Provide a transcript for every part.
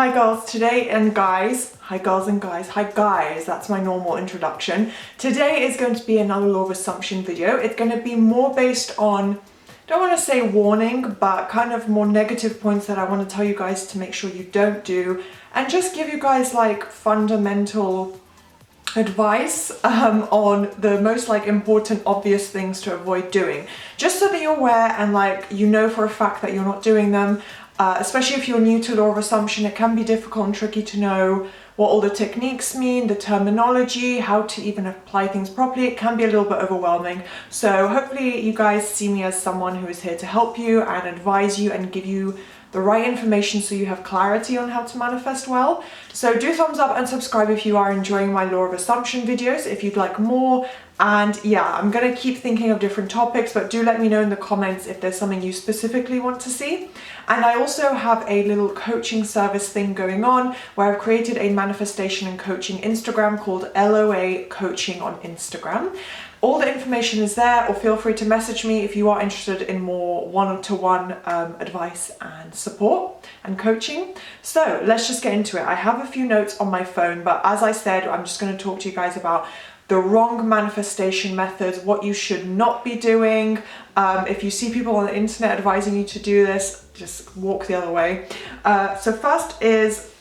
Hi girls, today and guys, hi girls and guys, hi guys, that's my normal introduction. Today is going to be another law of assumption video. It's going to be more based on, don't want to say warning, but kind of more negative points that I want to tell you guys to make sure you don't do, and just give you guys like fundamental advice on the most like important obvious things to avoid doing, just so that you're aware and like you know for a fact that you're not doing them. Especially if you're new to law of assumption, it can be difficult and tricky to know what all the techniques mean, the terminology, how to even apply things properly. It can be a little bit overwhelming. So hopefully you guys see me as someone who is here to help you and advise you and give you the right information so you have clarity on how to manifest well. So do thumbs up and subscribe if you are enjoying my law of assumption videos, if you'd like more. And yeah, I'm gonna keep thinking of different topics, but do let me know in the comments if there's something you specifically want to see. And I also have a little coaching service thing going on where I've created a manifestation and coaching Instagram called LOA Coaching on Instagram. All the information is there, or feel free to message me if you are interested in more one-to-one advice and support and coaching. So let's just get into it. I have a few notes on my phone, but as I said, I'm just going to talk to you guys about the wrong manifestation methods, what you should not be doing. If you see people on the internet advising you to do this, just walk the other way. So first is,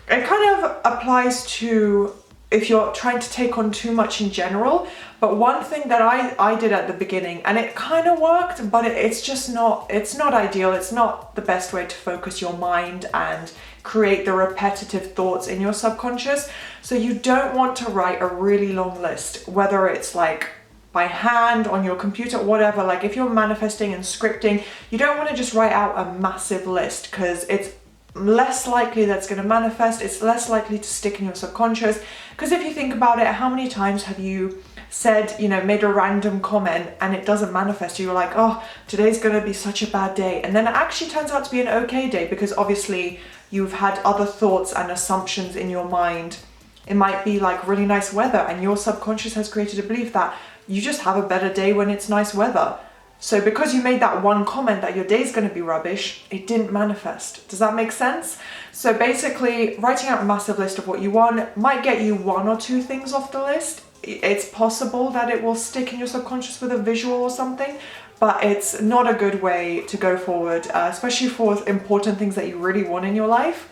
it kind of applies to if you're trying to take on too much in general, but one thing that I did at the beginning, and it kind of worked, but it's not ideal. It's not the best way to focus your mind and create the repetitive thoughts in your subconscious. So you don't want to write a really long list, whether it's like by hand, on your computer, whatever. Like if you're manifesting and scripting, you don't want to just write out a massive list, because it's less likely that's going to manifest. It's less likely to stick in your subconscious, because if you think about it, how many times have you said, you know, made a random comment and it doesn't manifest? You're like, oh, today's going to be such a bad day, and then it actually turns out to be an okay day, because obviously you've had other thoughts and assumptions in your mind. It might be like really nice weather, and your subconscious has created a belief that you just have a better day when it's nice weather. So because you made that one comment that your day's going to be rubbish, it didn't manifest. Does that make sense? So basically, writing out a massive list of what you want might get you one or two things off the list. It's possible that it will stick in your subconscious with a visual or something, but it's not a good way to go forward, especially for important things that you really want in your life.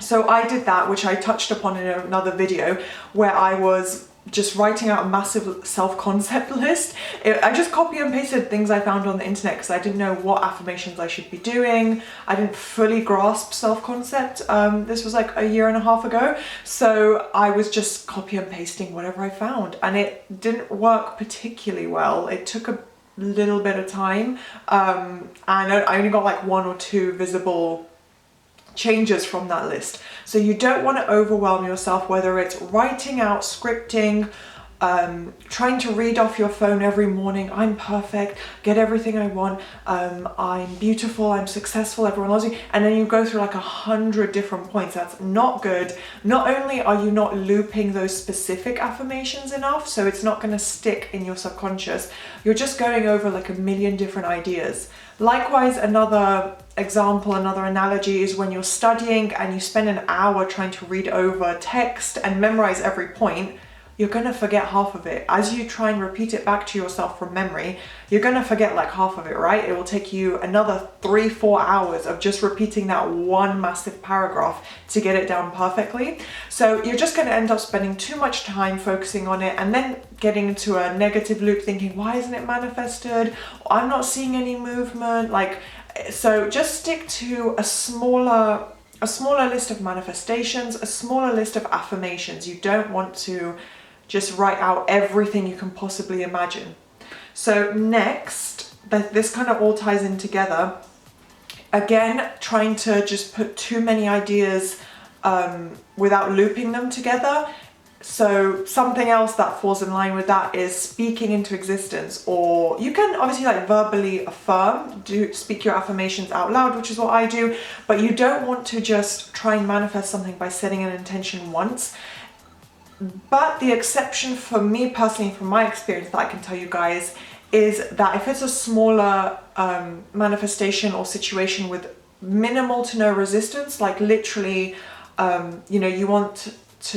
So I did that, which I touched upon in another video, where I was just writing out a massive self-concept list. I just copy and pasted things I found on the internet because I didn't know what affirmations I should be doing. I didn't fully grasp self-concept. This was like a year and a half ago. So I was just copy and pasting whatever I found, and it didn't work particularly well. It took a little bit of time, and I only got like one or two visible changes from that list. So you don't want to overwhelm yourself, whether it's writing out, scripting, trying to read off your phone every morning, I'm perfect, get everything I want, I'm beautiful, I'm successful, everyone loves me, and then you go through like 100 different points. That's not good. Not only are you not looping those specific affirmations enough, so it's not going to stick in your subconscious, you're just going over like a million different ideas. Likewise, another example, another analogy is when you're studying and you spend an hour trying to read over text and memorize every point, you're going to forget half of it. As you try and repeat it back to yourself from memory, you're going to forget like half of it, right? It will take you another 3-4 hours of just repeating that one massive paragraph to get it down perfectly. So you're just going to end up spending too much time focusing on it, and then getting into a negative loop thinking, why isn't it manifested? I'm not seeing any movement. Like, so just stick to a smaller list of manifestations, a smaller list of affirmations. You don't want to just write out everything you can possibly imagine. So next, this kind of all ties in together. Again, trying to just put too many ideas without looping them together. So something else that falls in line with that is speaking into existence, or you can obviously like verbally affirm, speak your affirmations out loud, which is what I do, but you don't want to just try and manifest something by setting an intention once. But the exception for me personally, from my experience that I can tell you guys, is that if it's a smaller manifestation or situation with minimal to no resistance, like literally, you know,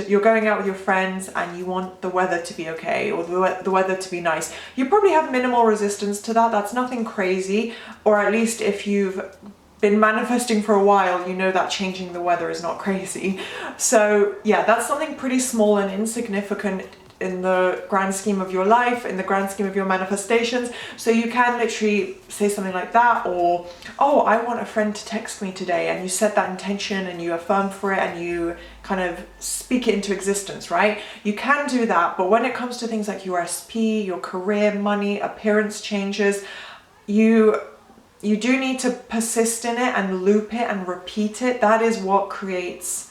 you're going out with your friends and you want the weather to be okay, or the weather to be nice. You probably have minimal resistance to that. That's nothing crazy, or at least if you've been manifesting for a while, you know that changing the weather is not crazy. So yeah, that's something pretty small and insignificant in the grand scheme of your life, in the grand scheme of your manifestations. So you can literally say something like that, or, oh, I want a friend to text me today, and you set that intention and you affirm for it and you kind of speak it into existence, right? You can do that, but when it comes to things like your SP, your career, money, appearance changes, you do need to persist in it and loop it and repeat it. That is what creates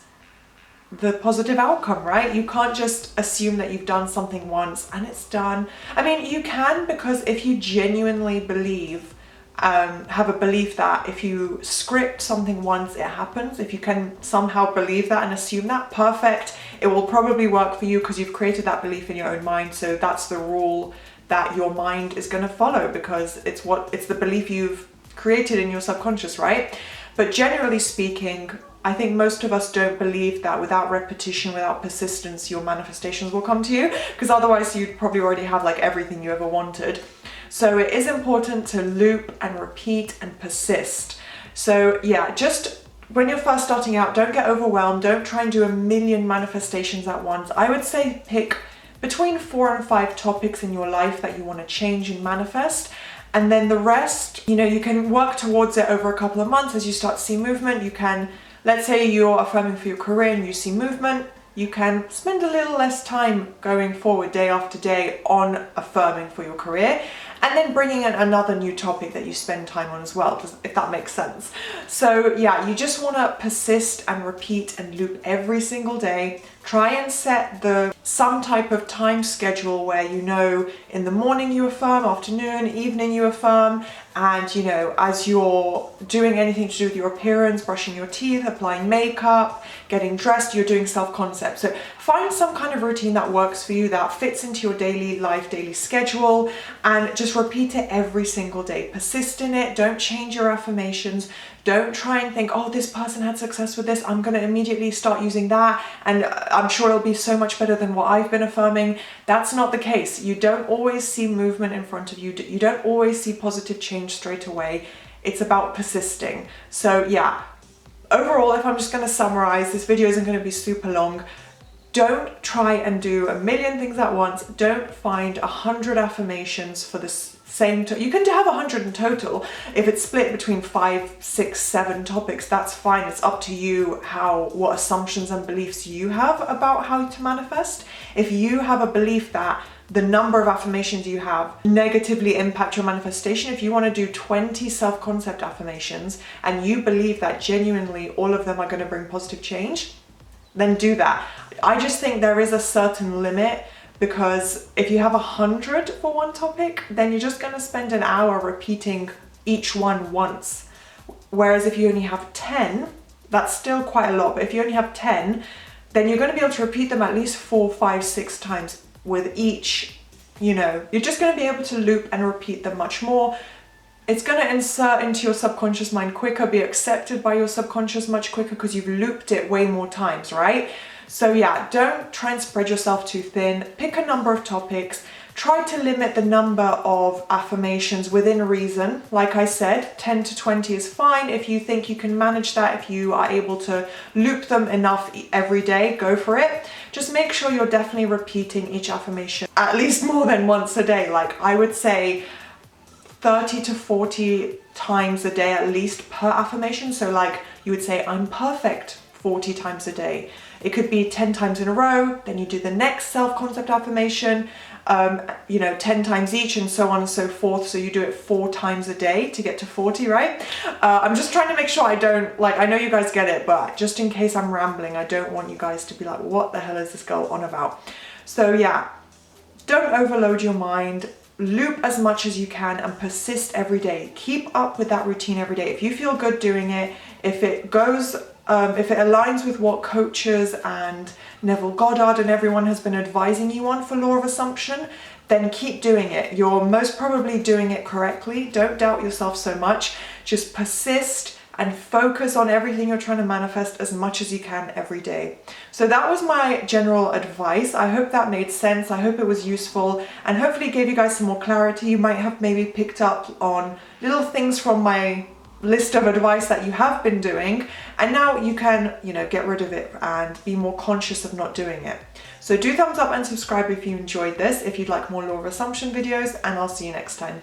the positive outcome, right? You can't just assume that you've done something once and it's done. I mean, you can, because if you genuinely believe, have a belief that if you script something once, it happens. If you can somehow believe that and assume that, perfect. It will probably work for you because you've created that belief in your own mind. So that's the rule that your mind is going to follow, because it's the belief you've created in your subconscious, right? But generally speaking, I think most of us don't believe that without repetition, without persistence, your manifestations will come to you, because otherwise you'd probably already have like everything you ever wanted. So it is important to loop and repeat and persist. So yeah, just when you're first starting out, don't get overwhelmed. Don't try and do a million manifestations at once. I would say pick between 4 and 5 topics in your life that you want to change and manifest. And then the rest, you know, you can work towards it over a couple of months as you start to see movement. You can, let's say you're affirming for your career and you see movement, you can spend a little less time going forward day after day on affirming for your career, and then bringing in another new topic that you spend time on as well, if that makes sense. So yeah, you just want to persist and repeat and loop every single day. Try and set some type of time schedule where, you know, in the morning you affirm, afternoon, evening you affirm, and, you know, as you're doing anything to do with your appearance, brushing your teeth, applying makeup, getting dressed, you're doing self-concept. So find some kind of routine that works for you, that fits into your daily life, daily schedule, and just repeat it every single day. Persist in it. Don't change your affirmations. Don't try and think, oh, this person had success with this, I'm going to immediately start using that, and I'm sure it'll be so much better than what I've been affirming. That's not the case. You don't always see movement in front of you. You don't always see positive change straight away. It's about persisting. So yeah, overall, if I'm just going to summarize, this video isn't going to be super long. Don't try and do a million things at once. Don't find 100 affirmations for this same you can have 100 in total. If it's split between 5, 6, 7 topics, that's fine. It's up to you what assumptions and beliefs you have about how to manifest. If you have a belief that the number of affirmations you have negatively impact your manifestation, if you want to do 20 self-concept affirmations and you believe that genuinely all of them are going to bring positive change, then do that. I just think there is a certain limit, because if you have 100 for one topic, then you're just going to spend an hour repeating each one once. Whereas if you only have 10, that's still quite a lot, but if you only have 10, then you're going to be able to repeat them at least 4, 5, 6 times with each, you know, you're just going to be able to loop and repeat them much more. It's going to insert into your subconscious mind quicker, be accepted by your subconscious much quicker, because you've looped it way more times, right? So yeah, don't try and spread yourself too thin. Pick a number of topics. Try to limit the number of affirmations within reason. Like I said, 10 to 20 is fine. If you think you can manage that, if you are able to loop them enough every day, go for it. Just make sure you're definitely repeating each affirmation at least more than once a day. Like I would say 30 to 40 times a day at least per affirmation. So like you would say, I'm perfect 40 times a day. It could be 10 times in a row, then you do the next self-concept affirmation, 10 times each, and so on and so forth. So you do it 4 times a day to get to 40, right? I'm just trying to make sure I don't, I know you guys get it, but just in case I'm rambling, I don't want you guys to be like, what the hell is this girl on about? So yeah, don't overload your mind. Loop as much as you can and persist every day. Keep up with that routine every day. If you feel good doing it, if it aligns with what coaches and Neville Goddard and everyone has been advising you on for law of assumption, then keep doing it. You're most probably doing it correctly. Don't doubt yourself so much. Just persist, and focus on everything you're trying to manifest as much as you can every day. So that was my general advice. I hope that made sense. I hope it was useful and hopefully gave you guys some more clarity. You might have maybe picked up on little things from my list of advice that you have been doing, and now you can, get rid of it and be more conscious of not doing it. So do thumbs up and subscribe if you enjoyed this, if you'd like more law of assumption videos, and I'll see you next time.